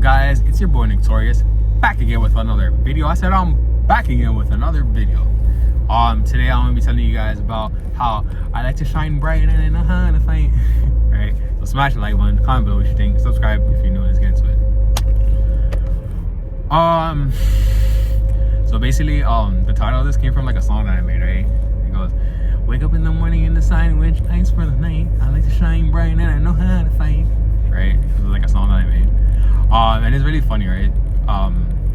Guys, it's your boy Victorious, back again with another video. I said I'm back again with another video. Today I'm gonna be telling you guys about how I like to shine bright and I know how to fight. Right? So smash the like button, comment below what you think, subscribe if you're new, let's get into it. So basically, the title of this came from like a song that I made, right? It goes, wake up in the morning in the sandwich, ice for the night. I like to shine bright and I know how to fight. Right? It was like a song that I made. And it's really funny, right?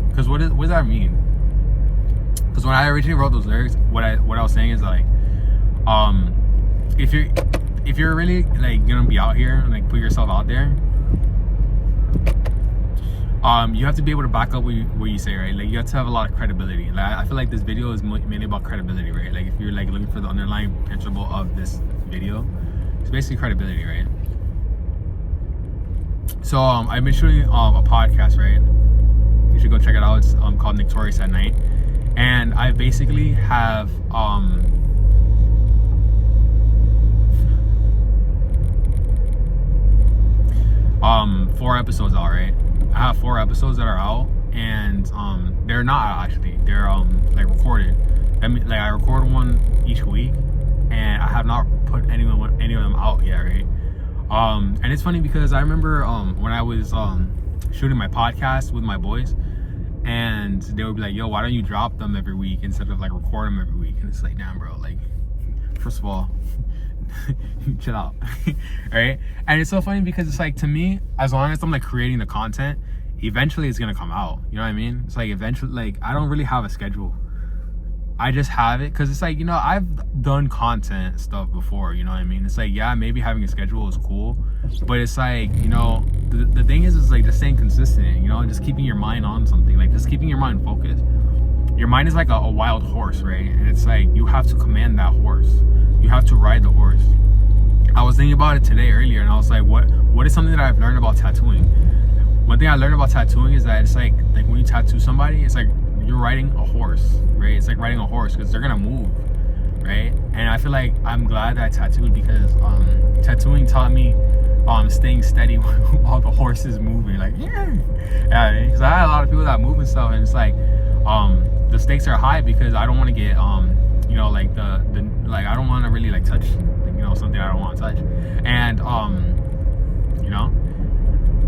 Because what does that mean? Because when I originally wrote those lyrics, what I was saying is like, if you're really like gonna be out here and like put yourself out there, you have to be able to back up what you say, right? Like you have to have a lot of credibility. Like I feel like this video is mainly about credibility, right? Like if you're like looking for the underlying principle of this video, it's basically credibility, right? So I've been shooting a podcast, right? You should go check it out. It's called Victorious at Night, and I basically have 4 episodes out, right? I have 4 episodes that are out, and they're not out actually. They're like recorded. I mean, like I record one each week, and I have not put any of them out yet, right? And it's funny because I remember when I was shooting my podcast with my boys, and they would be like, yo, why don't you drop them every week instead of like record them every week? And it's like, damn bro, like first of all, chill out. Right? And it's so funny because it's like, to me, as long as I'm like creating the content, eventually it's gonna come out, you know what I mean? It's like eventually, like I don't really have a schedule, I just have it because it's like, you know, I've done content stuff before, you know what I mean? It's like, yeah, maybe having a schedule is cool, but it's like, you know, the thing is like just staying consistent, you know, and just keeping your mind on something, like just keeping your mind focused. Your mind is like a wild horse, right? And it's like, you have to command that horse. You have to ride the horse. I was thinking about it today earlier, and I was like, what is something that I've learned about tattooing? One thing I learned about tattooing is that it's like when you tattoo somebody, it's like you're riding a horse, right? It's like riding a horse because they're gonna move, right? And I feel like I'm glad that I tattooed because tattooing taught me staying steady while the horse is moving, like yeah, because I had a lot of people that move and stuff, and it's like the stakes are high because I don't want to get you know, like the like I don't want to really like touch, you know, something I don't want to touch, and you know,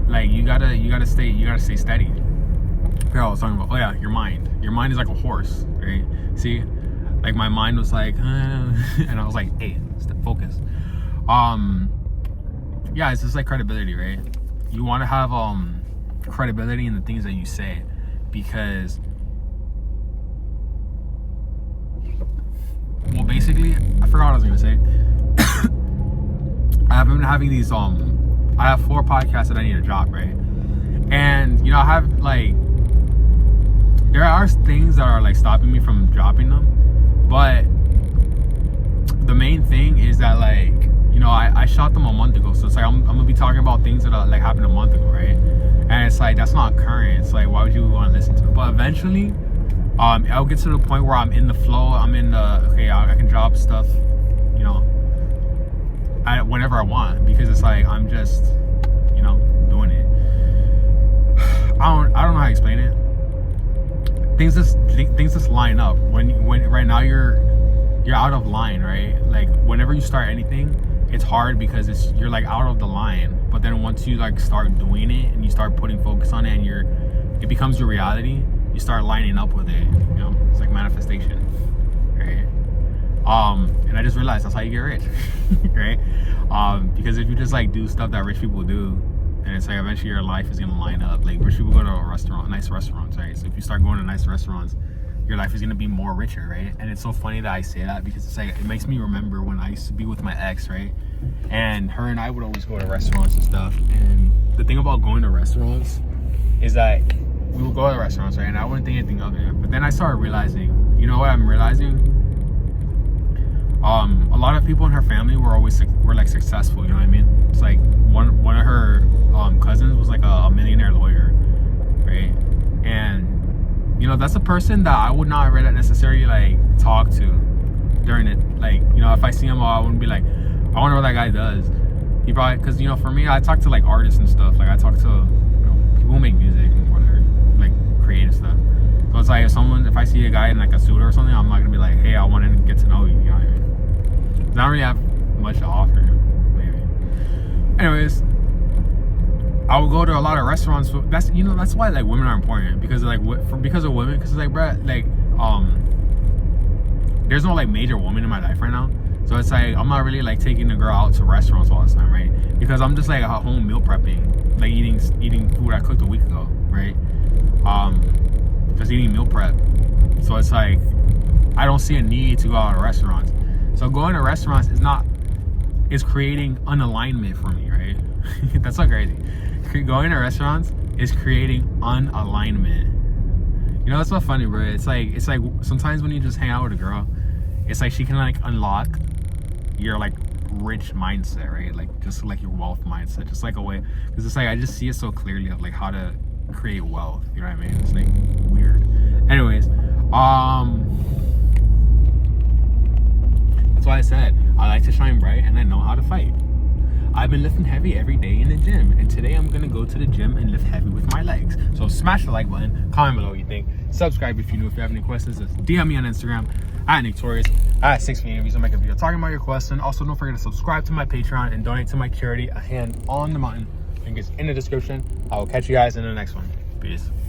like you gotta stay steady. I forgot what I was talking about. Oh yeah, your mind is like a horse, right? See, like my mind was like and I was like, hey, focus. Yeah, it's just like credibility, right? You want to have credibility in the things that you say, because well, basically, I forgot what I was gonna say. I've been having these I have 4 podcasts that I need to drop, right? And you know, I have like, there are things that are like stopping me from dropping them, but the main thing is that, like, you know, I shot them a month ago, so it's like I'm gonna be talking about things that like happened a month ago, right? And it's like, that's not current. It's like, why would you want to listen to it? But eventually I'll get to the point where I'm in the flow. I'm in the, okay, I can drop stuff, you know, whenever I want, because it's like I'm just, you know, doing it. I don't know how to explain it. Things just line up when right now you're out of line, right? Like whenever you start anything, it's hard because you're like out of the line. But then once you like start doing it and you start putting focus on it and it becomes your reality, you start lining up with it, you know? It's like manifestation, right? And I just realized that's how you get rich, right? Because if you just like do stuff that rich people do, and it's like eventually your life is gonna line up. Like rich people go to a restaurant, nice restaurants, right? So if you start going to nice restaurants, your life is gonna be more richer, right? And it's so funny that I say that because it's like, it makes me remember when I used to be with my ex, right? And her and I would always go to restaurants and stuff. And the thing about going to restaurants is that we would go to restaurants, right? And I wouldn't think anything of it. But then I started realizing, you know what I'm realizing? A lot of people in her family were like successful, you know what I mean? It's like one of her cousins was like a millionaire lawyer, right? And you know, that's a person that I would not really necessarily like talk to during it. Like, you know, if I see him, I wouldn't be like, I wonder what that guy does. He probably, because, you know, for me, I talk to like artists and stuff. Like I talk to, you know, people who make music. see a guy in like a suit or something, I'm not gonna be like, hey, I want to get to know you. You know what I mean? 'Cause I don't really have much to offer. Maybe. Anyways, I would go to a lot of restaurants. That's that's why like women are important, because like because of women, because like bruh, like there's no like major woman in my life right now, so it's like I'm not really like taking the girl out to restaurants all the time, right? Because I'm just like at home meal prepping, like eating food I cooked a week ago, right? Just eating meal prep. So it's like I don't see a need to go out to restaurants. So going to restaurants is creating unalignment for me, right? That's so crazy. Going to restaurants is creating unalignment. You know, that's so funny, bro. It's like sometimes when you just hang out with a girl, it's like she can like unlock your like rich mindset, right? Like just like your wealth mindset, just like a way, because it's like I just see it so clearly of like how to create wealth. You know what I mean? It's like weird. Anyways, that's why I said I like to shine bright and I know how to fight. I've been lifting heavy every day in the gym, and today I'm gonna go to the gym and lift heavy with my legs. So smash the like button, comment below what you think, subscribe if you're new. If you have any questions, just DM me on Instagram at Victorious. I have 6 interviews. I'll make a video talking about your question. Also, don't forget to subscribe to my Patreon and donate to my charity, A Hand on the Mountain. Link is in the description. I will catch you guys in the next one. Peace.